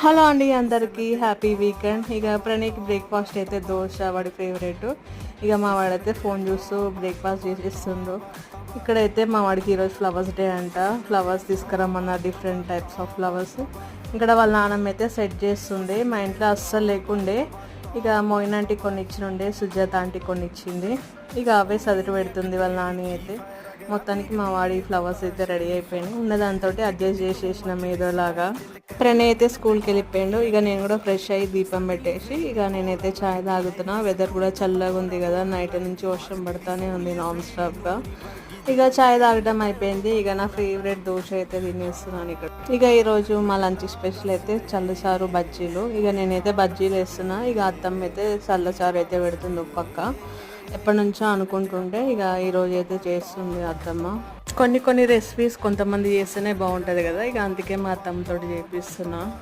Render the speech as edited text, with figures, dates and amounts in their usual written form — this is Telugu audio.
హలో అండి, అందరికీ హ్యాపీ వీకెండ్. ఇక ప్రణయ్కి బ్రేక్ఫాస్ట్ అయితే దోశ, వాడి ఫేవరెట్. ఇక మా వాడైతే ఫోన్ చూస్తూ బ్రేక్ఫాస్ట్ చేసిస్తుండు. ఇక్కడైతే మా వాడికి ఈరోజు ఫ్లవర్స్ డే అంట. ఫ్లవర్స్ తీసుకురమ్మన్నారు, డిఫరెంట్ టైప్స్ ఆఫ్ ఫ్లవర్స్. ఇక్కడ వాళ్ళ నాన్నమ్మ అయితే సెట్ చేస్తుంది. మా ఇంట్లో అస్సలు లేకుండే. ఇక మోయిన్ ఆంటీ కొన్ని ఇచ్చినుండే, సుజాత ఆంటీ కొన్ని ఇచ్చింది. ఇక అవే సదురు పెడుతుంది వాళ్ళ నాని అయితే. మొత్తానికి మా వాడి ఫ్లవర్స్ అయితే రెడీ అయిపోయినాయి. ఉన్న దాంతో అడ్జస్ట్ చేసేసినాం ఏదోలాగా. ప్రణయ్ అయితే స్కూల్కి వెళ్ళిపోయాడు. ఇక నేను కూడా ఫ్రెష్ అయ్యి దీపం పెట్టేసి ఇక నేనైతే ఛాయ్ తాగుతున్నా. వెదర్ కూడా చల్లగా ఉంది కదా, నైట్ నుంచి వర్షం పడుతూనే ఉంది నాన్ స్టాప్గా. ఇక ఛాయ్ తాగడం అయిపోయింది. ఇక నా ఫేవరెట్ దోశ అయితే తినేస్తున్నాను ఇక్కడ. ఇక ఈరోజు మా లంచ్ స్పెషల్ అయితే చల్లచారు బజ్జీలు. ఇక నేనైతే బజ్జీలు వేస్తున్నా. ఇక అత్తమ్మ అయితే చల్లచారు అయితే పెడుతుంది పక్క. ఎప్పటి నుంచో అనుకుంటుంటే ఇక ఈరోజు అయితే చేస్తుంది అత్తమ్మ. కొన్ని రెసిపీస్ కొంతమంది చేస్తేనే బాగుంటుంది కదా, ఇక అందుకే మా అత్తమ్మతో చేపిస్తున్నా.